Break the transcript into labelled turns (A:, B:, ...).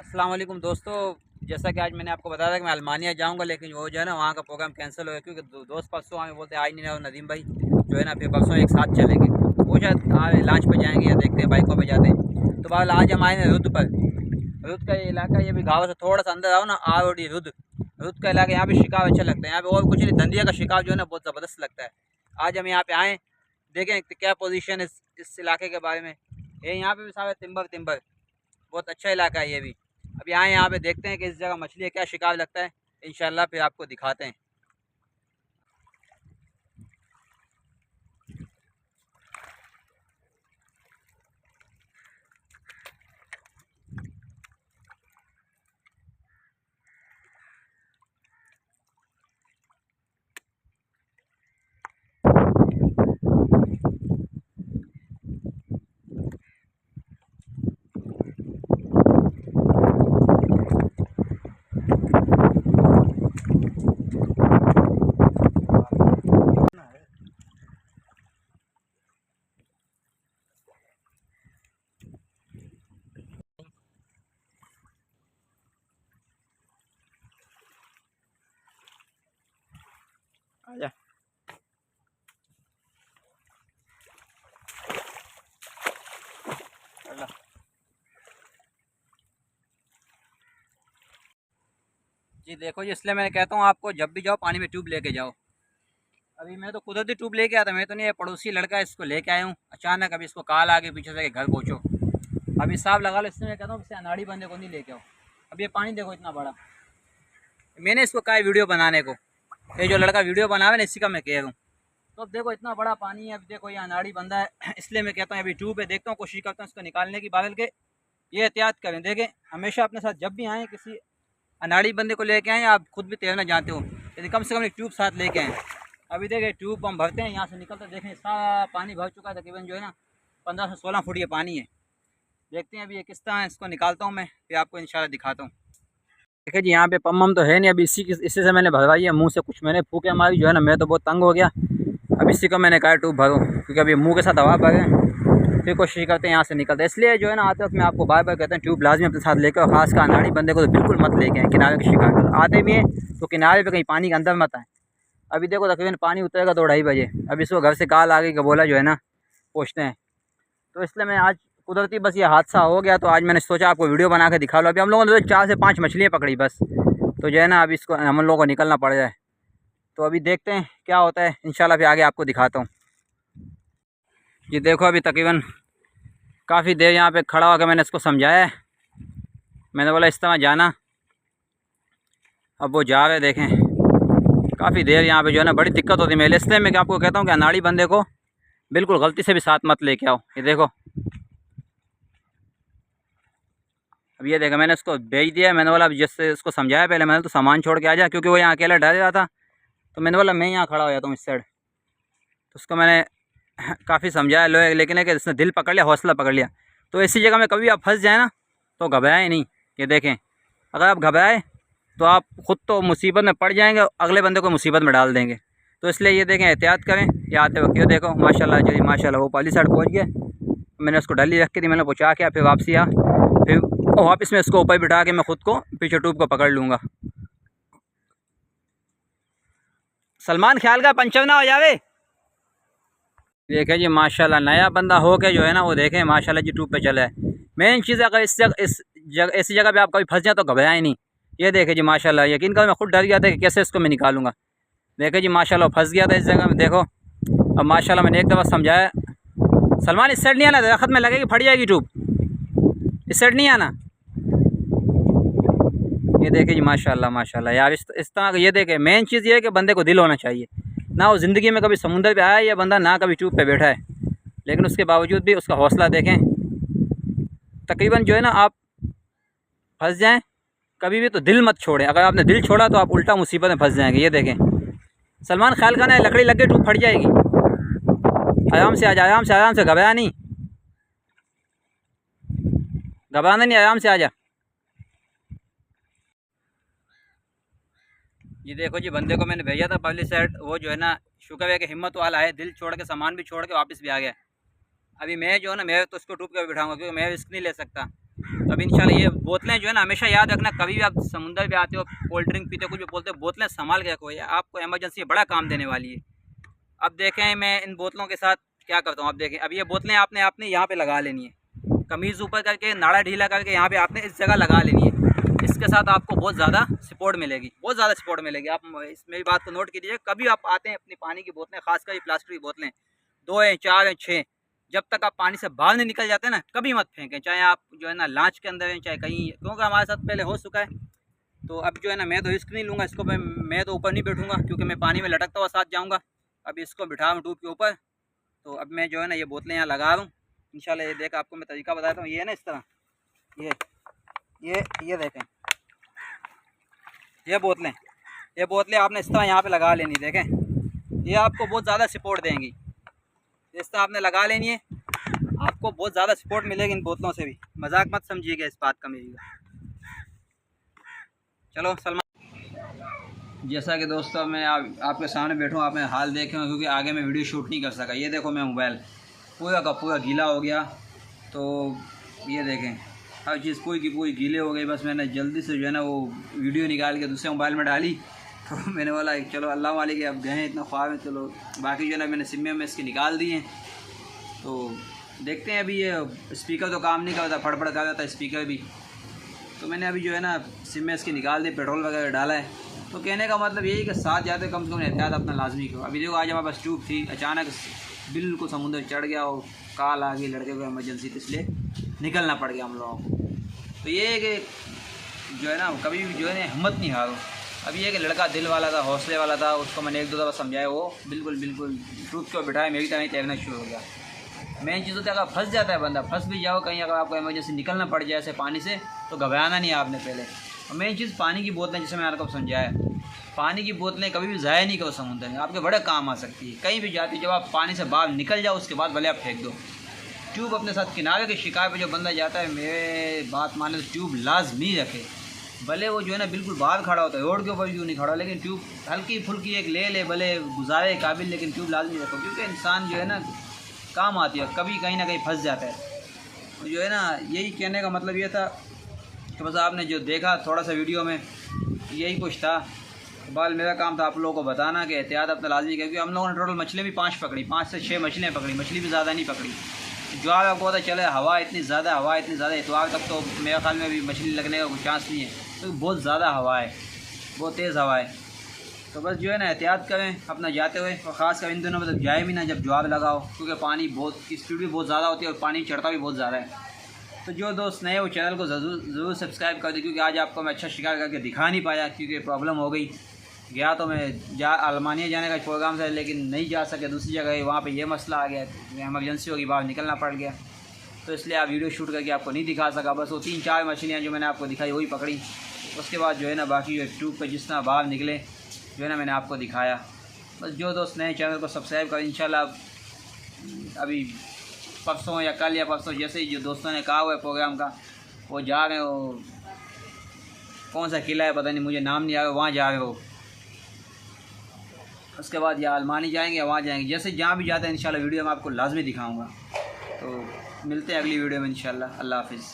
A: अस्सलाम वालेकुम दोस्तों। जैसा कि आज मैंने आपको बताया था कि मैं अल्मानिया जाऊंगा, लेकिन वो जो है ना वहाँ का प्रोग्राम कैंसिल हो गया क्योंकि दोस्त परसों हमें बोलते आ ही नहीं रहे। और नदीम भाई जो है ना फिर परसों एक साथ चलेंगे, वो शायद लॉन्च पे जाएंगे या देखते हैं बाइकों पे जाते हैं। तो बहरहाल आज हम आए हैं रुद्र पर। रुद्र का ये इलाका, ये भी गाँव से थोड़ा सा अंदर आओ ना, आरोडी रुद्र का इलाका। यहाँ पे शिकाव अच्छा लगता है, यहाँ पे और कुछ नहीं, धंधिया का शिकाव जो है ना बहुत ज़बरदस्त लगता है। आज हम यहाँ पे आएँ, देखें क्या पोजीशन है इस इलाके के बारे में। ये यहाँ पे भी सारे तिम्बर बहुत अच्छा इलाका है ये भी। अब यहाँ पे देखते हैं कि इस जगह मछली है, क्या शिकार लगता है, इंशाल्लाह फिर आपको दिखाते हैं। आजा जी। देखो जी, इसलिए मैं कहता हूँ आपको जब भी जाओ पानी में ट्यूब लेके जाओ। अभी मैं तो कुदरती ट्यूब लेके आता, मैं तो नहीं, पड़ोसी लड़का है इसको लेके आया हूँ अचानक। अभी इसको कॉल आ गई पीछे से कि घर पहुँचो। अभी साहब लगा लो, इसलिए मैं कहता हूँ इससे अनाड़ी बंदे को नहीं लेके आओ। अब ये पानी देखो इतना बड़ा, मैंने इसको कहा है वीडियो बनाने को, ये जो लड़का वीडियो बनावे ना इसी का मैं कह रहा हूँ। तो अब देखो इतना बड़ा पानी है, अब देखो ये अनाड़ी बंदा है इसलिए मैं कहता हूँ अभी ट्यूब पे देखता हूँ, कोशिश करता हूँ इसको निकालने की बादल के। ये एहतियात करें, देखें हमेशा अपने साथ जब भी आएँ किसी अनाड़ी बंदे को लेके आएँ, आप खुद भी तैरना जानते हो, लेकिन कम से कम एक ट्यूब साथ लेके आएँ। अभी देखें ट्यूब हम भरते हैं, यहाँ से निकलते देखें सारा पानी भर चुका है, तकरीबन जो है ना 15 से 16 फुट ये पानी है। देखते हैं अभी ये किस तरह इसको निकालता हूँ मैं, फिर आपको इंशाल्लाह दिखाता हूँ। देखिए जी, यहाँ पे पम्म तो है नहीं, अभी इसी से मैंने भरवाई है, मुँह से कुछ मैंने फूके हमारी जो है ना, मैं तो बहुत तंग हो गया। अब इसी को मैंने कहा ट्यूब भरो, क्योंकि अभी मुँह के साथ हवा भरे, फिर कोशिश करते हैं यहाँ से निकलते। इसलिए जो है ना आते वक्त मैं आपको बार बार कहते हैं ट्यूब लाजमी अपने साथ लेकर, और खास का अनाड़ी बंदे को तो बिल्कुल मत लेके आए। किनारे की शिकार करो, आते भी हैं तो किनारे पे कहीं पानी के अंदर मत आए। अभी देखो तकरीबन पानी उतरेगा 2-2:30 बजे। अब इसको घर से कॉल आ गई कि बोला जो है ना पहुँचते हैं, तो इसलिए मैं आज कुदरती बस ये हादसा हो गया, तो आज मैंने सोचा आपको वीडियो बना के दिखा लो। अभी हम लोगों ने तो 4 से 5 मछलियाँ पकड़ी बस, तो जो है ना अभी इसको हम लोगों को निकलना पड़ जाए। तो अभी देखते हैं क्या होता है, इंशाल्लाह फिर आगे आपको दिखाता हूँ। जी देखो अभी तकरीबन काफ़ी देर यहाँ पे खड़ा होकर मैंने इसको समझाया है, मैंने बोला इस तरह जाना। अब वो जा रहे, देखें काफ़ी देर यहाँ पे जो है ना बड़ी दिक्कत होती है मेरे, इसलिए मैं आपको कहता हूँ कि अनाड़ी बंदे को बिल्कुल गलती से भी साथ मत लेके आओ। ये देखो अब ये देखा मैंने इसको भेज दिया। मैंने बोला अब जिससे इसको समझाया, पहले मैंने तो सामान छोड़ के आ जा, क्योंकि वो यहाँ अकेला डर रहा था, तो मैंने बोला मैं यहाँ खड़ा हो जाता हूँ इस साइड। तो उसको मैंने काफ़ी समझाया लोग, लेकिन है कि इसने दिल पकड़ लिया, हौसला पकड़ लिया। तो ऐसी जगह में कभी आप फंस जाए ना तो घबराएं नहीं। ये देखें अगर आप घबराएं तो आप ख़ुद तो मुसीबत में पड़ जाएंगे, अगले बंदे को मुसीबत में डाल देंगे। तो इसलिए ये देखें एहतियात करें। ये आते वक्त ये देखो माशाल्लाह जी माशाल्लाह वो पाली साइड पहुँच गए। मैंने उसको डली रख के दी, मैंने पहुँचा के फिर वापसी आ, फिर वापस में इसको ऊपर बिठा के मैं ख़ुद को पीछे ट्यूब को पकड़ लूँगा। सलमान ख्याल का पंचर ना हो जावे। देखें जी माशाल्लाह नया बंदा हो के जो है ना वो देखें माशाल्लाह जी ट्यूब पे चला है। मेन चीज़ अगर इस जगह ऐसी जगह पे आप कभी फंस जाए तो घबराएं नहीं। ये देखें जी माशाल्लाह, यकीन करो मैं खुद डर गया था कि कैसे इसको मैं निकालूंगा। देखें जी माशाल्लाह फंस गया था इस जगह में, देखो अब माशाल्लाह मैंने एक दफ़ा समझाया। सलमान इस साइड नहीं आना, दरख्त में लगेगी फट जाएगी ट्यूब, इस साइड नहीं आना। ये देखें जी माशाल्लाह माशाल्लाह यार, इस तरह ये देखें। मेन चीज़ ये है कि बंदे को दिल होना चाहिए ना। वो ज़िंदगी में कभी समुंदर पे आया, या बंदा ना कभी ट्यूब पे बैठा है, लेकिन उसके बावजूद भी उसका हौसला देखें। तकरीबन जो है ना आप फंस जाएं कभी भी तो दिल मत छोड़ें। अगर आपने दिल छोड़ा तो आप उल्टा मुसीबत में फंस जाएंगे। ये देखें सलमान ख्याल खाना है, लकड़ी लग गई ट्यूब फट जाएगी। आराम से आ जा, आराम से, आराम से, घबरा नहीं, घबराना नहीं, आराम से आ जा। ये देखो जी बंदे को मैंने भेजा था पहली साइड, वो जो है ना शुक्र है कि हिम्मत वाला है, दिल छोड़ के सामान भी छोड़ के वापस भी आ गया। अभी मैं जो है ना मैं तो उसको ट्यूब पे बिठाऊंगा, क्योंकि मैं रिस्क नहीं ले सकता। तो अब इंशाल्लाह ये बोतलें जो है ना हमेशा याद रखना, कभी भी आप समुंदर पे आते हो, कोल्ड ड्रिंक पीते हो, कुछ भी बोलते हो, बोतलें संभाल के रखो, ये आपको इमरजेंसी में बड़ा काम देने वाली है। अब देखें मैं इन बोतलों के साथ क्या करता हूँ। अब देखें, अब ये बोतलें आपने आपने यहाँ पे लगा लेनी है, कमीज़ ऊपर करके नाड़ा ढीला करके यहाँ पे आपने इस जगह लगा लेनी है। इसके साथ आपको बहुत ज़्यादा सपोर्ट मिलेगी, बहुत ज़्यादा सपोर्ट मिलेगी। आप इसमें भी बात को नोट कीजिए, कभी आप आते हैं अपनी पानी की बोतलें, खासकर ये प्लास्टिक की बोतलें 2 है 4 है 6, जब तक आप पानी से बाहर नहीं निकल जाते ना, कभी मत फेंकें, चाहे आप जो है ना लांच के अंदर हैं, चाहे कहीं, क्योंकि हमारे साथ पहले हो चुका है। तो अब जो है ना मैं तो रिस्क नहीं लूँगा इसको, मैं तो ऊपर नहीं बैठूँगा, क्योंकि मैं पानी में लटकता हुआ साथ जाऊँगा। अब इसको बिठा हूँ ट्यूब के ऊपर, तो अब मैं जो है ना ये बोतलें यहाँ लगा रहा हूँ इंशाल्लाह। ये देख, आपको मैं तरीका बताता हूँ। ये है ना इस तरह, ये देखें, ये बोतलें आपने इस तरह यहाँ पे लगा लेनी। देखें, ये आपको बहुत ज़्यादा सपोर्ट देंगी, इस तरह आपने लगा लेनी है, आपको बहुत ज़्यादा सपोर्ट मिलेगी इन बोतलों से भी। मजाक मत समझिएगा इस बात का मेरी। चलो सलमान, जैसा कि दोस्तों मैं आपके सामने बैठूँ, आपने हाल देखे हो, क्योंकि आगे मैं वीडियो शूट नहीं कर सका। ये देखो मैं मोबाइल पूरा का पूरा गीला हो गया, तो ये देखें हर चीज़ पूरी की पूरी गीले हो गई। बस मैंने जल्दी से जो है ना वो वीडियो निकाल के दूसरे मोबाइल में डाली, तो मैंने बोला चलो अल्लाह वाले के अब गए इतना ख्वाब है, चलो बाकी जो है ना मैंने सिम में इसके निकाल दिए। तो देखते हैं, अभी ये स्पीकर तो काम नहीं करता, फड़फड़ कर रहा था स्पीकर भी, तो मैंने अभी जो है ना सिम में इसकी निकाल दी, पेट्रोल वगैरह डाला है। तो कहने का मतलब यही कि साथ जाते कम से कम एहतियात अपना लाजमी करो। अभी देखो आज हमारे पास ट्यूब थी, अचानक बिल्कुल समुद्र चढ़ गया और काल आ गई, लड़के को इमरजेंसी, तो इसलिए निकलना पड़ गया हम लोगों को। तो ये है कि जो है ना कभी भी जो है ना हिम्मत नहीं हारो। अभी ये कि लड़का दिल वाला था, हौसले वाला था, उसको मैंने 1-2 दफ़ा समझाया, वो बिल्कुल ट्रूथ को बिठाया, मेरी तरह ही तैरना शुरू हो गया। मेन चीज़ होती है, अगर फंस जाता है बंदा, फंस भी जाओ कहीं, अगर आपको इमरजेंसी निकलना पड़ जाए ऐसे पानी से, तो घबराना नहीं है आपने पहले। और मेन चीज़ पानी की बोतलें, जैसे मैंने आपको समझाया, पानी की बोतलें कभी भी ज़ाया नहीं करो समुद्र में, आपके बड़े काम आ सकती है कहीं भी जाती। जब आप पानी से बाहर निकल जाओ उसके बाद भले आप फेंक दो। ट्यूब अपने साथ किनारे के शिकार पे जो बंदा जाता है, मेरे बात माने तो ट्यूब लाजमी रखे, भले वो जो है ना बिल्कुल बाहर खड़ा होता है, रोड के ऊपर क्यों नहीं खड़ा, लेकिन ट्यूब हल्की फुल्की एक ले भले गुजारे काबिल, लेकिन ट्यूब लाजमी रखो, क्योंकि इंसान जो है ना काम आती है, कभी कहीं ना कहीं फंस जाता है। तो जो है ना यही कहने का मतलब ये था कि बस आपने जो देखा थोड़ा सा वीडियो में, यही कुछ था। बाल मेरा काम था आप लोगों को बताना कि एहतियात अपना लाजमी, क्योंकि हम लोगों ने टोटल मछलियाँ भी 5 पकड़ी, 5 से 6 मछलियाँ पकड़ी, मछली भी ज़्यादा नहीं पकड़ी। जो आपको पता चले हवा इतनी ज़्यादा इतवार तक तो मेरे ख्याल में भी मछली लगने का कोई चांस नहीं है, तो बहुत ज़्यादा हवा है, बहुत तेज़ हवा है। तो बस जो है ना एहतियात करें अपना जाते हुए, और ख़ास कर इन दिनों में तो जाए भी ना जब ज्वार लगाओ, क्योंकि पानी बहुत की स्पीड भी बहुत ज़्यादा होती है और पानी चढ़ता भी बहुत ज़्यादा है। तो जो दोस्त नए वो चैनल को ज़रूर सब्सक्राइब कर दें, क्योंकि आज आपको मैं अच्छा शिकार करके दिखा नहीं पाया, क्योंकि प्रॉब्लम हो गई। गया तो मैं अलमानिया जाने का प्रोग्राम था, लेकिन नहीं जा सके, दूसरी जगह वहाँ पे ये मसला आ गया, इमरजेंसी होगी, बाहर निकलना पड़ गया, तो इसलिए आप वीडियो शूट करके आपको नहीं दिखा सका। बस वो 3-4 मछलियाँ जो मैंने आपको दिखाई वही पकड़ी, उसके बाद जो है ना बाकी जो ट्यूब पे जिस तरह बाहर निकले जो है ना मैंने आपको दिखाया। बस जो दोस्त नए चैनल को सब्सक्राइब करें, इंशाल्लाह अभी परसों या कल या परसों जैसे ही जो दोस्तों ने कहा हुआ है प्रोग्राम का, वो जा रहे हो, कौन सा किला है पता नहीं, मुझे नाम नहीं आ रहा, वहाँ जा रहे हो। उसके बाद या अलमानी जाएंगे या वहाँ जाएंगे, जैसे जहाँ भी जाते हैं इंशाल्लाह वीडियो में आपको लाजमी दिखाऊंगा। तो मिलते हैं अगली वीडियो में इंशाल्लाह। अल्लाह हाफिज़।